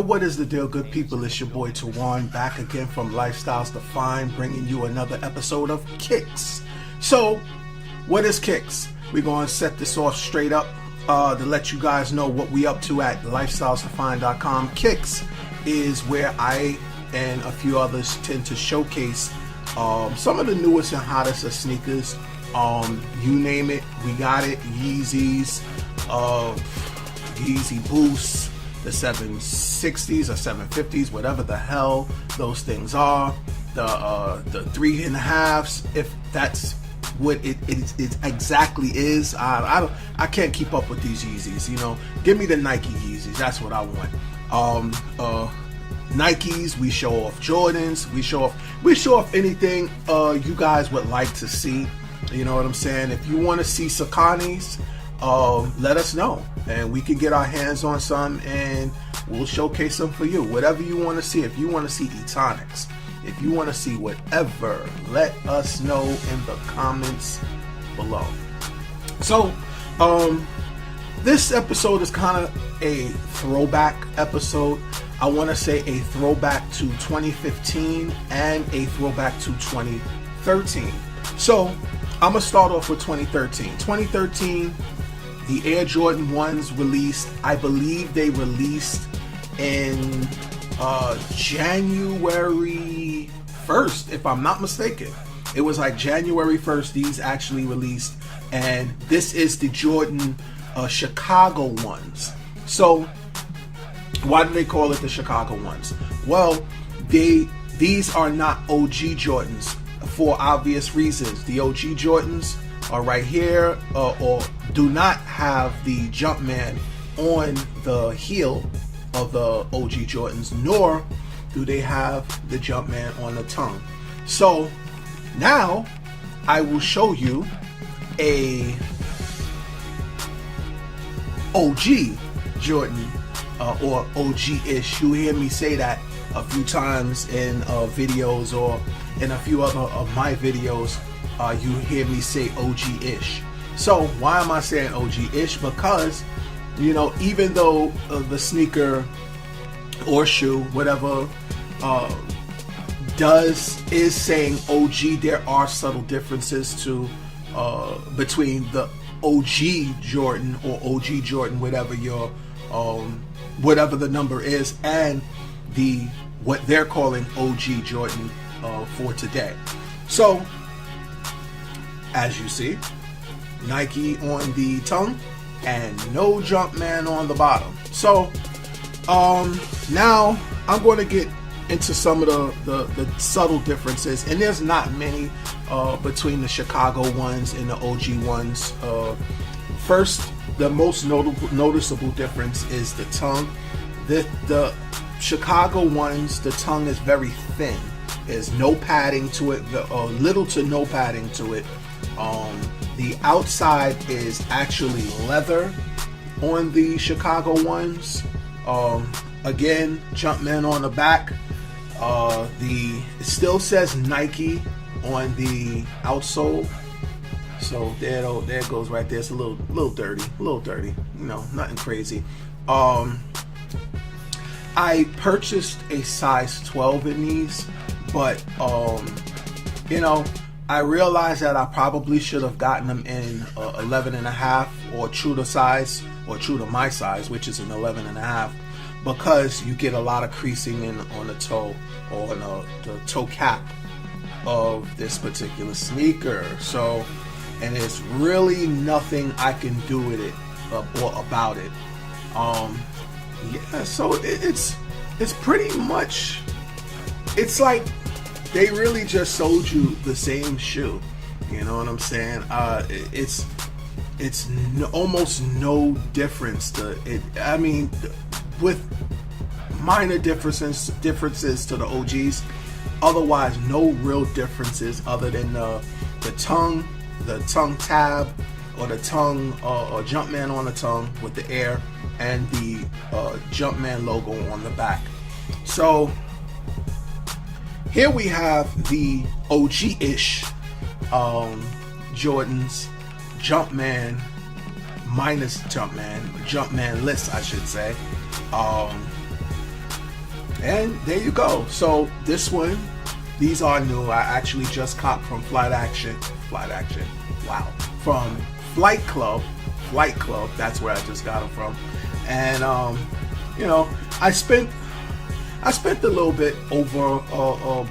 what is the deal, good people? It's your boy Tawan, back again from Lifestyles Defined, bringing you another episode of Kicks. So, what is Kicks? We're going to set this off straight up to let you guys know what we up to at lifestylesdefined.com. Kicks is where I and a few others tend to showcase some of the newest and hottest of sneakers. You name it, we got it. Yeezys, Yeezy Boosts, the 760s or 750s, whatever the hell those things are, the 3.5s, if that's what it exactly is. I can't keep up with these Yeezys. You know, give me the Nike Yeezys. That's what I want. Nikes. We show off Jordans. We show off anything you guys would like to see. You know what I'm saying? If you want to see Sakanis, let us know, and we can get our hands on some, and we'll showcase them for you. Whatever you want to see. If you want to see Etonics, if you want to see whatever, let us know in the comments below. So, this episode is kind of a throwback episode. I want to say a throwback to 2015 and a throwback to 2013. So, I'm going to start off with 2013. 2013, the Air Jordan 1s released. I believe they released in January 1st, if I'm not mistaken. It was like January 1st these actually released, and this is the Jordan Chicago ones. So why do they call it the Chicago ones? Well, these are not OG Jordans for obvious reasons. The OG Jordans are right here, or do not have the Jumpman on the heel of the OG Jordans, nor do they have the Jumpman on the tongue. So now I will show you a OG Jordan, or OG-ish. You hear me say that a few times in videos, or in a few other of my videos. You hear me say OG-ish. So why am I saying OG-ish? Because, you know, even though the sneaker or shoe, whatever, is saying OG, there are subtle differences between the OG Jordan or OG Jordan, whatever your whatever the number is, and what they're calling OG Jordan for today. So, as you see, Nike on the tongue and no Jumpman on the bottom. So now I'm going to get into some of the subtle differences, and there's not many between the Chicago ones and the OG ones. First, the most noticeable difference is the tongue. The Chicago ones, the tongue is very thin. There's no padding to it, little to no padding to it. The outside is actually leather on the Chicago ones. Again, Jumpman on the back. It still says Nike on the outsole. So there it goes right there. It's a little dirty. You know, nothing crazy. I purchased a size 12 in these, but you know, I realized that I probably should have gotten them in 11.5, or true to size, or true to my size, which is an 11.5, because you get a lot of creasing on the toe, or on the toe cap of this particular sneaker. So, and there's really nothing I can do with it or about it. Yeah, so it's pretty much, it's like they really just sold you the same shoe. You know what I'm saying? It's almost no difference to it. I mean, with minor differences to the OGs. Otherwise, no real differences other than the tongue tab, or the tongue or Jumpman on the tongue with the air, and the Jumpman logo on the back. So here we have the OG-ish Jordans, Jumpman minus Jumpman list, I should say. And there you go. So this one, these are new. I actually just copped from Flight Action. Wow. From Flight Club. That's where I just got them from. And you know, I spent a little bit over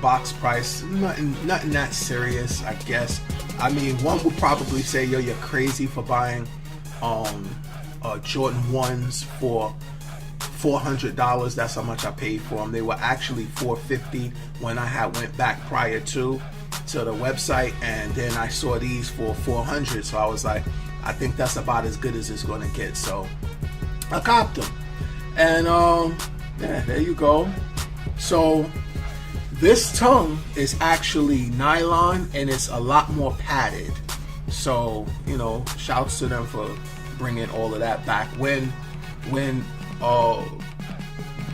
box price. Nothing that serious, I guess. I mean, one would probably say, yo, you're crazy for buying Jordan 1s for $400. That's how much I paid for them. They were actually $450 when I had went back prior to the website, and then I saw these for $400. So I was like, I think that's about as good as it's going to get. So I copped them, and yeah, there you go. So this tongue is actually nylon, and it's a lot more padded. So, you know, shouts to them for bringing all of that back. When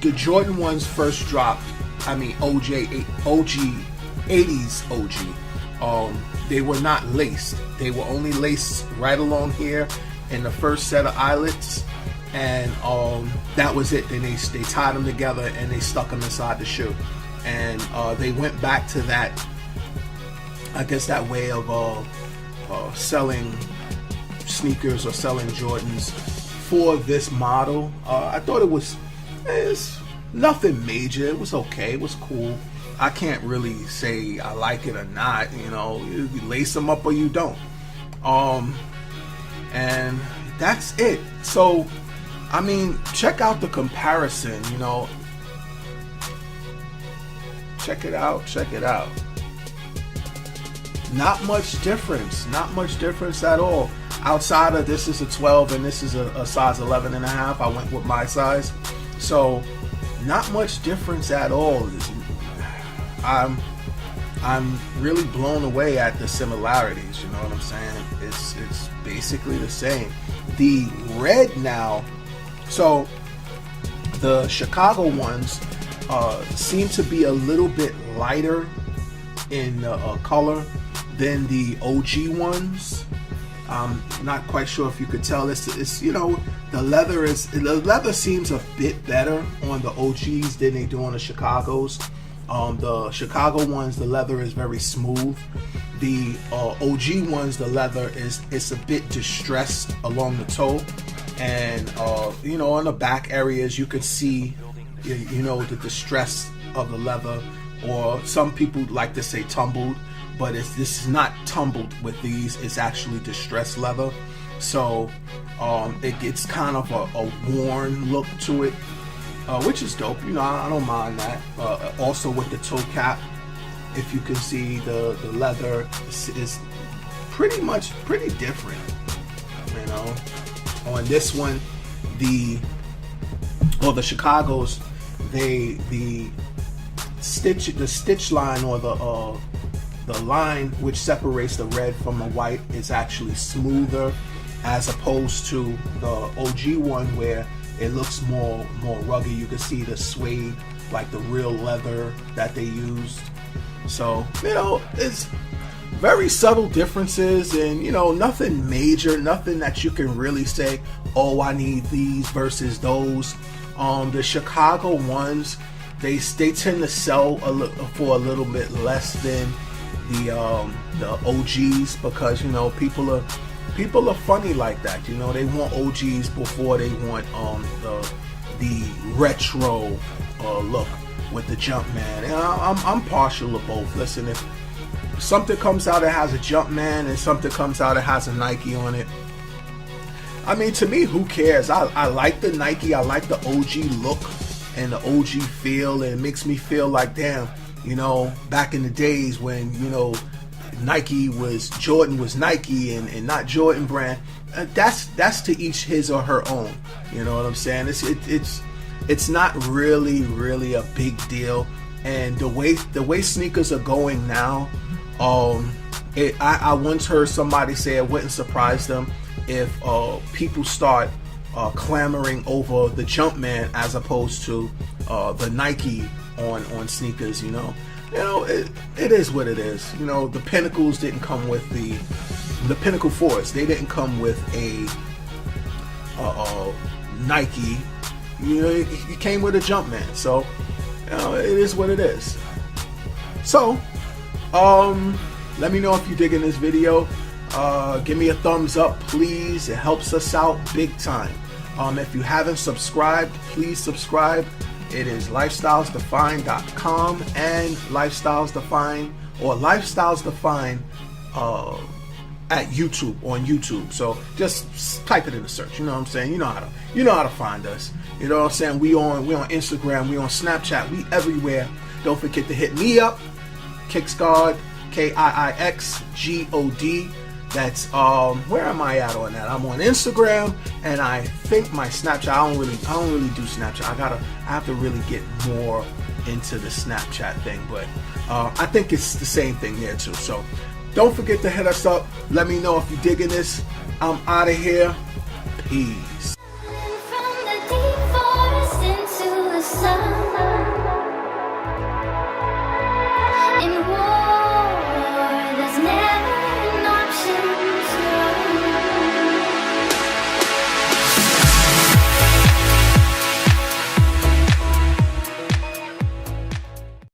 the Jordan 1s first dropped, I mean OG 80s OG, they were not laced. They were only laced right along here in the first set of eyelets, and that was it. Then they tied them together and they stuck them inside the shoe, and they went back to that, I guess, that way of selling sneakers or selling Jordans for this model. I thought it's nothing major. It was okay. It was cool. I can't really say I like it or not. You know, you lace them up or you don't. And that's it. So, I mean, check out the comparison. You know, check it out. Not much difference. Not much difference at all. Outside of this is a 12 and this is a size 11 and a half. I went with my size. So not much difference at all. I'm really blown away at the similarities, you know what I'm saying? It's basically the same. The red now, so the Chicago ones seem to be a little bit lighter in color than the OG ones. I'm not quite sure if you could tell. It's you know, the leather seems a bit better on the OGs than they do on the Chicagos. The Chicago ones, the leather is very smooth. The OG ones, the leather it's a bit distressed along the toe, and you know, on the back areas you could see, you know, the distress of the leather, or some people like to say tumbled, but this is not tumbled with these. It's actually distressed leather, so it gets kind of a worn look to it, which is dope. You know, I don't mind that. Also with the toe cap, if you can see the leather is pretty different. You know, on this one, the Chicagos, the stitch line, or the line which separates the red from the white, is actually smoother, as opposed to the OG one where it looks more rugged. You can see the suede, like the real leather that they used. So, you know, it's very subtle differences, and you know, nothing major, nothing that you can really say, oh, I need these versus those. The Chicago ones, they tend to sell for a little bit less than the OGs, because, you know, people are funny like that. You know, they want OGs before they want the retro look with the Jumpman. And I'm partial to both. Listen, if something comes out that has a Jumpman and something comes out that has a Nike on it, I mean, to me, who cares? I like the Nike. I like the OG look and the OG feel, and it makes me feel like, damn, you know, back in the days when, you know, Jordan was Nike and not Jordan brand. That's to each his or her own. You know what I'm saying? It's not really a big deal. And the way sneakers are going now, I once heard somebody say it wouldn't surprise them if people start clamoring over the Jumpman as opposed to the Nike on sneakers. You know, it is what it is. You know, the Pinnacles didn't come with the Pinnacle Force. They didn't come with a Nike. You know, it came with a Jumpman. So, it is what it is. So, let me know if you're digging this video. Give me a thumbs up, please. It helps us out big time. If you haven't subscribed, please subscribe. It is lifestylesdefined.com and lifestylesdefined or lifestylesdefined at YouTube, on YouTube. So just type it in the search. You know what I'm saying? You know how to find us. You know what I'm saying? We on Instagram, we on Snapchat, we everywhere. Don't forget to hit me up, Kicksgod, KIIXGOD. That's where am I at on that? I'm on Instagram, and I think my Snapchat. I don't really do Snapchat. I have to really get more into the Snapchat thing, but I think it's the same thing there too. So don't forget to hit us up. Let me know if you're digging this. I'm out of here. Peace.